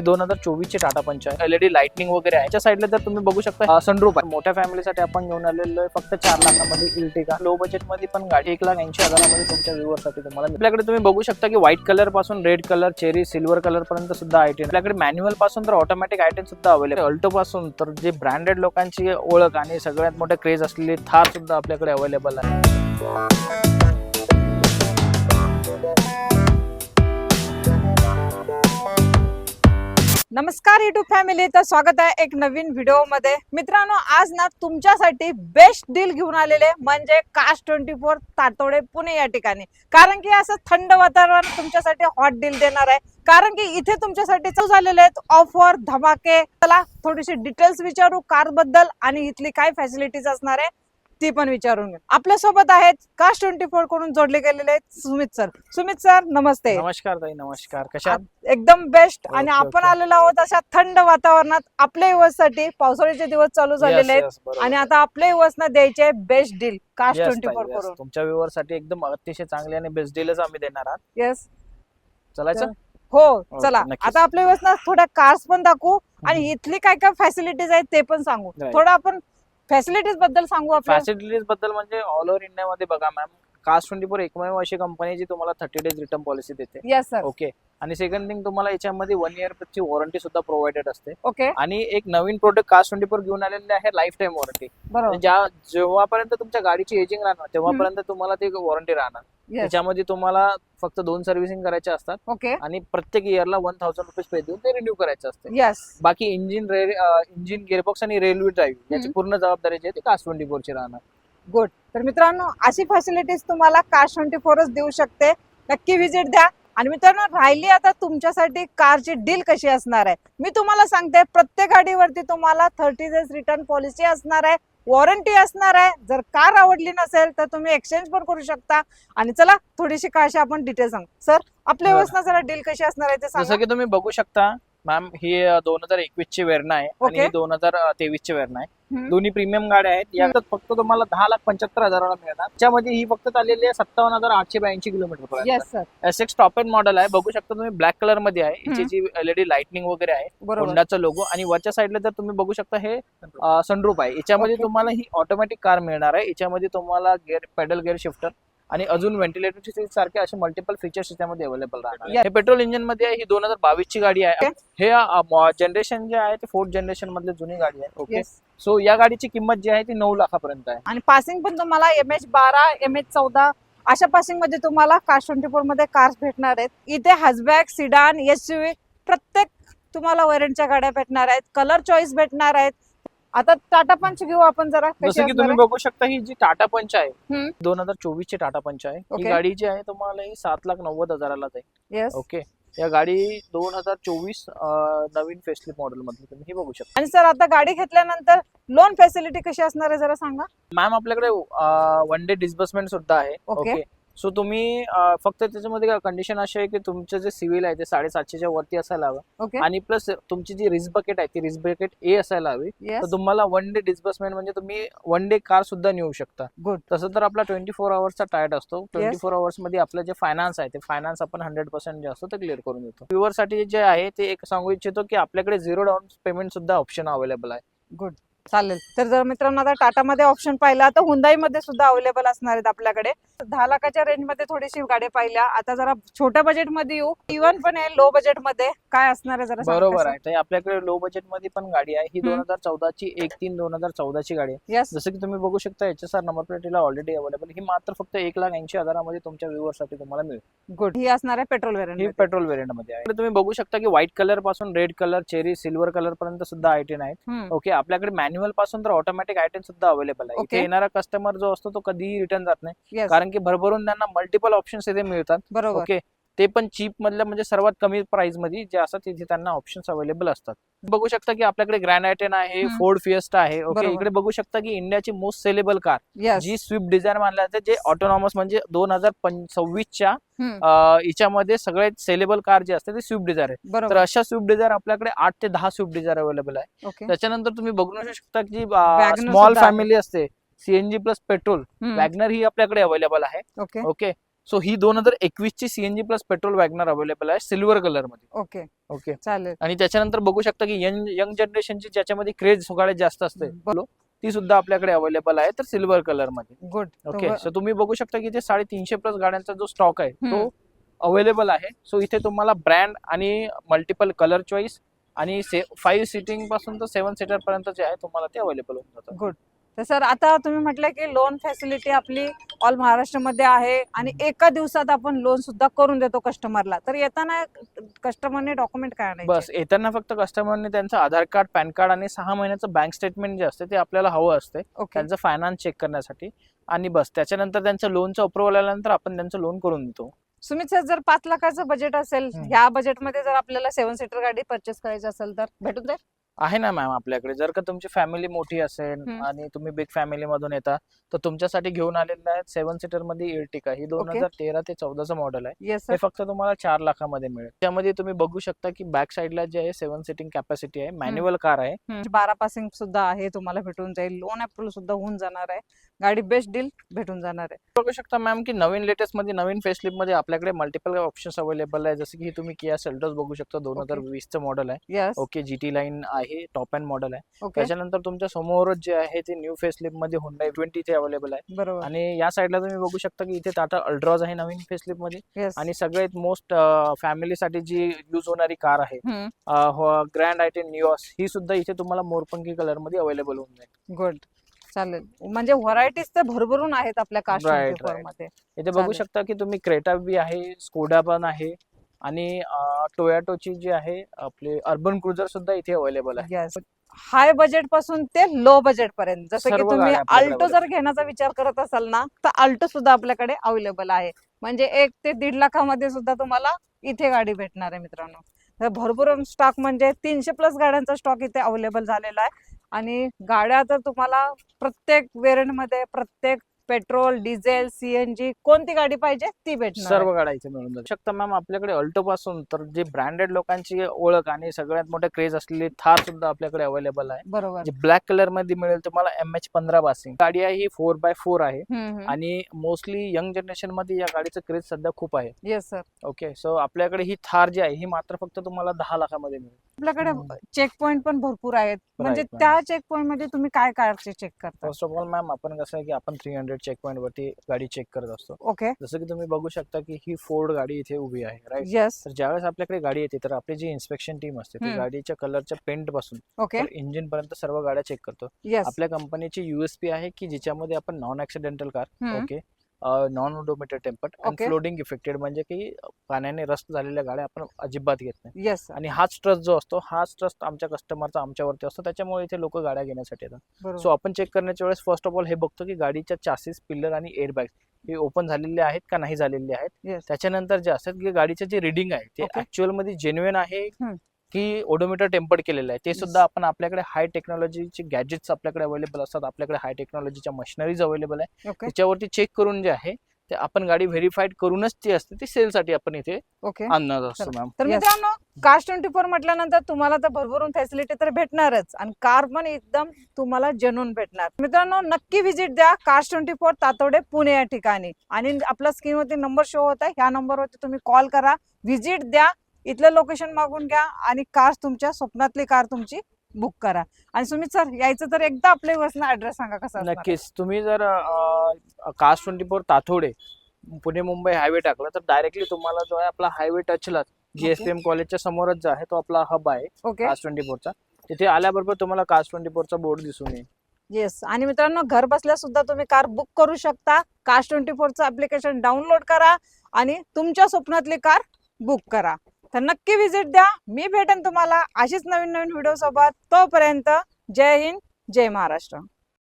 2024 ची टाटा पंच आहे. एलईडी लाइटनिंग वगैरे आहे. त्याच्या साईडला जर तुम्ही बघू शकता सनरूफ आहे. मोठ्या फॅमिलीसाठी आपण घेऊन आलेलो आहे फक्त 4 लाखामध्ये इल्टिगा. लो बजेट मध्ये पण गाडी 1,80,000 तुमच्या व्ह्यूअरसाठी तुम्हाला. आपल्याकडे तुम्ही बघू शकता की व्हाईट कलर पासून red colour, cherry, silver colour पर्यंत सुद्धा आयटम आपल्याकडे. मॅन्युअल पासून तर ऑटोमॅटिक आयटम सुद्धा अवेलेबल. अल्टो पासून तर जे ब्रँडेड लोकांची ओळख आणि सगळ्यात मोठे क्रेज असलेली थार सुद्धा आपल्याकडे अवेलेबल आहे. नमस्कार युट्यूब फॅमिली, तर स्वागत आहे एक नवीन व्हिडिओ मध्ये. मित्रांनो, आज ना तुमच्यासाठी बेस्ट डील घेऊन आलेले म्हणजे काश 24 तातोडे पुणे या ठिकाणी. कारण की असं थंड वातावरण तुमच्यासाठी हॉट डील देणार आहे. कारण की इथे तुमच्यासाठी झालेले आहेत ऑफर धमाके. चला थोडीशी डिटेल्स विचारू कार बद्दल आणि इथली काय फॅसिलिटीज असणार आहे ती पण विचारून घेऊ. आपल्या सोबत आहेत काश 24 कडून जोडले गेलेले आहेत सुमित सर. सुमित सर नमस्ते. नमस्कार ताई, नमस्कार. कशा? एकदम बेस्ट. आणि ओके, आपण ओके. आलेलो आहोत अशा थंड वातावरणात. आपल्या युवसाठी पावसाळ्याचे दिवस चालू झालेले आहेत आणि आता आपल्या युवसना द्यायचे बेस्ट डील काश 24 करून. तुमच्या व्ह्यूअर साठी एकदम अतिशय चांगले आणि बेस्ट डीलच आम्ही देणार आहात. येस, चलायचं? हो चला. नक्कीच. आता आपल्या युवसना थोड्या कार्स पण दाखवू आणि इथली काय काय फॅसिलिटीज आहेत ते पण सांगू. Right. थोडं आपण फॅसिलिटीज बद्दल सांगू. आपल्या फॅसिलिटीज बद्दल म्हणजे ऑल ओव्हर इंडिया मध्ये बघा मॅम, काश 24 एकमेव अशी कंपनी जी तुम्हाला 30 डेज रिटर्न पॉलिसी देते. Yes sir. ओके. आणि सेकंड थिंग, तुम्हाला याच्यामध्ये 1 इयर ची वॉरंटी सुद्धा प्रोव्हाइडेड असते. ओके, आणि एक नवीन प्रोडक्ट काश 24 घेऊन आलेले आहे, लाईफ टाईम वॉरंटी. बरोबर. जेव्हापर्यंत तुमच्या गाडीची एजिंग राहणार तेव्हापर्यंत तुम्हाला ती वॉरंटी राहणार. येस, त्याच्यामध्ये तुम्हाला फक्त 2 सर्व्हिसिंग करायच्या असतात ओके. आणि प्रत्येक इयरला 1000 रुपीज पे देऊन ते रिन्यू करायचे असते. येस, बाकी इंजिन गिअरबॉक्स आणि रेल्वे ड्राईव्ह याची पूर्ण जबाबदारी जी आहे ती काश 24 ची राहणार. गुड. तर मित्रांनो, अशी फॅसिलिटीज तुम्हाला काश 24 देऊ शकते. नक्की व्हिजिट द्या. आणि मित्रांनो, राहिली आता तुमच्यासाठी कारची डील कशी असणार आहे. मी तुम्हाला सांगते, प्रत्येक गाडीवरती तुम्हाला 30 डेज रिटर्न पॉलिसी असणार आहे, वॉरंटी असणार आहे. जर कार आवडली नसेल तर तुम्ही एक्सचेंज पण करू शकता. आणि चला थोडीशी काशी आपण डिटेल सांग. सर, आपल्या व्यवस्था जरा डील कशी असणार आहे ते जसं सांगा. की तुम्ही बघू शकता मॅम, ही 2021 ची वेरणा आहे आणि ओके. ही 2023 ची वेरणा आहे. हम्म. दोन्ही प्रीमियम गाड्या आहेत. यात फक्त तुम्हाला 10,75,000 मिळणार. त्याच्यामध्ये ही फक्त चाललेली आहे 57,882 किलोमीटर पर्यंत. Yes sir, SX top end model आहे. बघू शकता तुम्ही, ब्लॅक कलर मध्ये आहे. याची जी एलईडी लाइटनिंग वगैरे आहे, बरोबर. होंडाचा लोगो. आणि वरच्या साईडला जर तुम्ही बघू शकता हे सनरूफ आहे. याच्यामध्ये ओके. तुम्हाला ही ऑटोमॅटिक कार मिळणार आहे. याच्यामध्ये तुम्हाला पेडल गिअर शिफ्टर आणि अजून व्हेंटिलेटरची सीट सारखे असे मल्टिपल फीचर्स त्याच्यामध्ये अवेलेबल राहणार. Yes. हे पेट्रोल इंजिन मध्ये आहे. ही 2022 ची गाडी आहे. Okay. हे जनरेशन जे आहे ते 4th जनरेशन मधली जुनी गाडी आहे. ओके. येस. सो या गाडीची किंमत जी आहे ती 9 लाखापर्यंत आहे. आणि पासिंग पण तुम्हाला MH12 MH14 अशा पासिंग मध्ये तुम्हाला काश 24 मध्ये कार्स भेटणार आहेत. इथे हॅचबॅक, सिडान, एसयूव्ही प्रत्येक तुम्हाला वेरियंटच्या गाड्या भेटणार आहेत. कलर चॉईस भेटणार आहेत. आता टाटा पंच घेऊ आपण जरा. कशी जसं की असणार तुम्ही आहे? बघू शकता, ही जी टाटा पंच आहे हम्म. 2024 ची टाटा पंच आहे. ही Okay. गाडी जी आहे तुम्हाला ही 7,90,000 जाईल. येस. ओके. या गाडी 2024 नवीन फेसलिफ्ट मॉडेल मधली तुम्ही ही बघू शकता. आणि सर, आता गाडी घेतल्यानंतर लोन फॅसिलिटी कशी असणार आहे जरा सांगा. मॅम, आपल्याकडे 1 डे डिस्बर्समेंट सुद्धा आहे. Okay. ओके. सो तुम्ही फक्त त्याच्यामध्ये कंडिशन अशी आहे की तुमचं जे सिव्हिल आहे ते 750च्या वरती असायला हवं. ओके. आणि प्लस तुमची जी रिस्क बकेट आहे ती रिस्क बकेट ए असायला हवी. येस. तर तुम्हाला 1 डे डिस्बर्समेंट म्हणजे तुम्ही 1 डे कार सुद्धा नेऊ शकता. गुड. तसं तर आपला 24 आवर्सचा टायर्ड असतो. 24 आवर्स मध्ये आपलं जे फायनान्स आहे ते फायनान्स आपण 100% जे असतो ते क्लिअर करून देतो. व्ह्यूअर साठी जे आहे ते एक सांगू इच्छितो की आपल्याकडे 0 डाऊन पेमेंट सुद्धा ऑप्शन अवेलेबल आहे. गुड, चालेल. तर जर मित्रांनो आता टाटामध्ये ऑप्शन पाहिला तर हुंदाई मध्ये सुद्धा अवेलेबल असणार आहेत आपल्याकडे. 10 लाखाच्या रेंज मध्ये थोडीशी गाडी पाहिल्या. आता जरा छोट्या बजेट मध्ये येऊ. इव्हन पण आहे लो बजेट मध्ये काय असणार आहे जरा सांगा. बरोबर आहे. तर आपल्याकडे लो बजेट मध्ये पण गाडी आहे. ही हम्म. 2014 ची 1/3/2014 ची गाडी आहे. येस. जसं की तुम्ही बघू शकता HSR नंबर प्लेटीला ऑलरेडी अवेलेबल. ही मात्र फक्त 1,80,000 मध्ये तुमच्या व्ह्यूअर साठी तुम्हाला मिळेल. गुड. ही असणार आहे पेट्रोल ही वेरियंट. पेट्रोल व्हेरियंट मध्ये आहे. तुम्ही बघू शकता की व्हाईट कलर पासून red colour, cherry, silver colour पर्यंत सुद्धा आयटम आहेत. ओके. आपल्याकडे मॅन्युअल पासून तर ऑटोमॅटिक आयटम सुद्धा अवेलेबल आहे. Okay. इथे येणारा कस्टमर जो असतो तो कधीही रिटर्न जात नाही. येस, कारण की भरभरून त्यांना मल्टिपल ऑप्शन्स इथे मिळतात. बरोबर. ओके. ते पण चीप मधल्या म्हणजे सर्वात कमी प्राइस मध्ये जे असतात तिथे त्यांना ऑप्शन्स अवेलेबल असतात. बघू शकता की आपल्याकडे ग्रँड आयटेन आहे, हम्म. फोर्ड फिएस्टा आहे. ओके. बरोबर. इकडे बघू शकता की इंडियाची मोस्ट सेलेबल कार येस. जी स्विफ्ट डिझायर मानल्या जाते, जे ऑटोनॉमस म्हणजे 2026 च्या हम्म. याच्यामध्ये सगळ्यात सेलेबल कार जी असते ती स्विफ्ट डिझायर आहे. तर बरोबर. अशा स्विफ्ट डिझायर आपल्याकडे 8 ते 10 स्विफ्ट डिझायर अवेलेबल आहे. ओके. त्याच्यानंतर तुम्ही बघू शकता की Wagoner स्मॉल सुद्धा आहे. फॅमिली असते, सीएनजी प्लस पेट्रोल हम्म. वॅगनर ही आपल्याकडे अवेलेबल आहे. ओके. ओके. सो ही 2021 ची CNG plus petrol WagonR available आहे सिल्वर कलर मध्ये. Okay okay. चालेल. आणि त्याच्यानंतर बघू शकता की यंग जनरेशनची ज्याच्यामध्ये क्रेज सगळ्यात जास्त असते ती सुद्धा आपल्याकडे अवेलेबल आहे तर सिल्वर कलर मध्ये. गुड. ओके. सो तुम्ही बघू शकता की इथे 350 प्लस गाड्यांचा जो स्टॉक आहे तो अवेलेबल आहे. सो इथे तुम्हाला ब्रँड आणि मल्टिपल कलर चॉईस आणि 5 सीटिंग पासून तर 7 सीटर पर्यंत जे आहे तुम्हाला ते अवेलेबल होऊन जातं. गुड. तर सर आता तुम्ही म्हटलं की लोन फॅसिलिटी आपली ऑल महाराष्ट्रामध्ये आहे आणि एका दिवसात आपण लोन सुद्धा करून देतो कस्टमरला. तर येताना कस्टमरने डॉक्युमेंट काय आणायचे? बस येताना फक्त कस्टमरने त्यांचं आधार कार्ड, पॅन कार्ड आणि 6 महिन्याचं बँक स्टेटमेंट जे असते ते आपल्याला हवं असते ओके. त्यांचं फायनान्स चेक करण्यासाठी. आणि बस त्याच्यानंतर त्यांचं लोनचं अप्रुव्हल आल्यानंतर आपण त्यांचं लोन करून देतो. सुमित सर, जर 5 लाखाचं बजेट असेल, ह्या बजेटमध्ये जर आपल्याला 7 सीटर गाडी परचेस करायची असेल तर भेटून जाईल? आहे ना मॅम आपल्याकडे. जर का तुमची फॅमिली मोठी असेल आणि तुम्ही बिग फॅमिली मधून येता तर तुमच्यासाठी घेऊन आलेलं आहे 7 सीटर मध्ये इर्टिका. ही 2013 ते 14चं मॉडेल आहे. येस हे सर. फक्त तुम्हाला 4 लाखामध्ये मिळेल. त्यामध्ये तुम्ही बघू शकता की बॅक साईडला जे आहे 7 सीटिंग कॅपॅसिटी आहे, मॅन्युअल कार आहे. 12 पासिंग सुद्धा आहे, तुम्हाला भेटून जाईल. लोन अप्रूव्हल सुद्धा होऊन जाणार आहे. गाडी बेस्ट डील भेटून जाणार आहे. बघू शकता मॅम की नवीन लेटेस्ट मध्ये नवीन फेसलिफ्ट मध्ये आपल्याकडे मल्टिपल ऑप्शन्स अवेलेबल आहे. जसं की तुम्ही किया सेल्टोस बघू शकता 2020चं मॉडेल आहे. येस. ओके. जीटी लाईन आहे, टॉप एंड मॉडेल आहे. ओके. त्याच्यानंतर तुमच्या समोरच जे आहे ते न्यू फेसलिफ्ट मध्ये Hyundai i20 इथे अवेलेबल आहे. बरोबर. आणि या साईडला तुम्ही बघू शकता की इथे टाटा अल्ट्रॉज आहे नवीन फेसलिफ्ट मध्ये. येस. आणि सगळ्यात मोस्ट फॅमिलीसाठी जी युज होणारी कार आहे ग्रँड आय10 निऑस, ही सुद्धा इथे तुम्हाला मोरपंखी कलर मध्ये अवेलेबल होऊन जाईल. गुड. चालेल. म्हणजे व्हरायटीज तर भरभरून आहेत आपल्या कास्ट Right. मध्ये. इथे बघू चालेल. शकता की तुम्ही क्रेटा बी आहे, स्कोडा पण आहे आणि टोयोटोची जी आहे आपली अर्बन क्रुझर सुद्धा इथे अवेलेबल आहे. येस. हाय बजेट पासून ते लो बजेट पर्यंत. जसं की सर्व तुम्ही गाड्या आपल्याकडे अल्टो जर घेण्याचा विचार करत असाल ना तर अल्टो सुद्धा आपल्याकडे अवेलेबल आहे. म्हणजे 1 ते 1.5 लाखामध्ये सुद्धा तुम्हाला इथे गाडी भेटणार आहे मित्रांनो. तर भरपूर स्टॉक म्हणजे 300 प्लस गाड्यांचा स्टॉक इथे अवेलेबल झालेला आहे. आणि गाड्या तर तुम्हाला प्रत्येक वेरियंट मध्ये प्रत्येक पेट्रोल, डिझेल, सीएनजी कोणती गाडी पाहिजे ती भेटणार. सर्व गाड्या इथे मिळून जाऊ शकता मॅम. आपल्याकडे अल्टो पासून तर जे ब्रँडेड लोकांची ओळख आणि सगळ्यात मोठे क्रेज असलेली थार सुद्धा आपल्याकडे अवेलेबल आहे. बरोबर. जे ब्लॅक कलर मध्ये मिळेल तुम्हाला MH15 पासिंग गाडी आहे. ही 4x4 आहे आणि मोस्टली यंग जनरेशन मध्ये या गाडीचं क्रेज सध्या खूप आहे. Yes sir. ओके. सो आपल्याकडे ही थार जी आहे ही मात्र फक्त तुम्हाला 10 लाखामध्ये मिळेल. आपल्याकडे चेक पॉइंट पण भरपूर आहेत. म्हणजे Right, ma'am. त्या चेक पॉइंट मध्ये तुम्ही काय कारचे चेक करता? फर्स्ट ऑफ ऑल मॅम आपण कसं आहे की आपण 300 चेक पॉईंट वरती गाडी चेक करत असतो. ओके. जसं की तुम्ही बघू शकता की ही फोर्ड गाडी इथे उभी आहे. राईट. येस. तर ज्यावेळेस आपल्याकडे गाडी येते तर आपली जी इन्स्पेक्शन टीम असते ती गाडीच्या कलरच्या पेंट पासून ओके. इंजिन पर्यंत सर्व गाड्या चेक करतो. येस. आपल्या कंपनीची USP आहे की जिच्यामध्ये आपण non accidental car, okay, non odometer tempered आणि Okay. फ्लोटिंग इफेक्टेड, म्हणजे की पाण्याने रस्ट झालेल्या गाड्या आपण अजिबात घेत नाही. येस. आणि हाच ट्रस्ट जो असतो, हाच ट्रस्ट आमच्या कस्टमरचा आमच्यावरती असतो. त्याच्यामुळे इथे लोक गाड्या घेण्यासाठी येतात. सो बरोबर. आपण चेक करण्याच्या वेळेस फर्स्ट ऑफ ऑल हे बघतो की गाडीच्या चासीस, पिल्लर आणि एअरबॅग हे ओपन झालेले आहेत का नाही झालेले आहेत. येस. त्याच्यानंतर जे असतात की गाडीचे जे रिडिंग आहे ते Okay. ऍक्च्युअल मध्ये जेन्युइन आहे हम्म. की ओडोमीटर टेम्पर्ड केलेलं आहे ते सुद्धा आपण आपल्याकडे हाय टेक्नॉलॉजीचे गॅजेट्स आपल्याकडे अवेलेबल असतात. आपल्याकडे हाय टेक्नॉलॉजीच्या मशिनरीज अवेलेबल आहे. ओके. त्याच्यावरती चेक करून जे आहे ते आपण गाडी व्हेरीफाईड करूनच जी असते ती सेलसाठी आपण इथे ओके. आणणार असतो मॅम. तर मित्रांनो, कास्ट 24 म्हटल्यानंतर तुम्हाला तर भरभरून फॅसिलिटी तर भेटणारच आणि कार पण एकदम तुम्हाला जेन्युइन भेटणार. मित्रांनो, नक्की व्हिजिट द्या कास्ट 24 तातोडे पुणे या ठिकाणी. आणि आपला स्क्रीनवरती नंबर शो होत आहे, ह्या नंबरवरती तुम्ही कॉल करा, व्हिजिट द्या, इथलं लोकेशन मागून घ्या आणि कार तुमच्या स्वप्नातली कार तुमची बुक करा. आणि सुमित सर, यायचं तर एकदा आपल्या व्यवस्था ऍड्रेस सांगा कसा असणार आहे? नक्कीच. तुम्ही जर कास्ट 24 ताथोडे पुणे मुंबई हायवे टाकला तर डायरेक्टली तुम्हाला जो आहे आपला हायवे टचला GSPM कॉलेजच्या समोरच जो आहे तो आपला हब आहे ओके. कास्ट 24चा. तिथे आल्याबरोबर तुम्हाला कास्ट 24चा बोर्ड दिसून येईल. येस. आणि मित्रांनो, घर बसल्या सुद्धा तुम्ही कार बुक करू शकता. कास्ट 24चं ऍप्लिकेशन डाउनलोड करा आणि तुमच्या स्वप्नातली कार बुक करा. तर नक्की व्हिजिट द्या. मी भेटेन तुम्हाला अशीच नवीन नवीन व्हिडिओ सोबत. तोपर्यंत जय हिंद, जय महाराष्ट्र.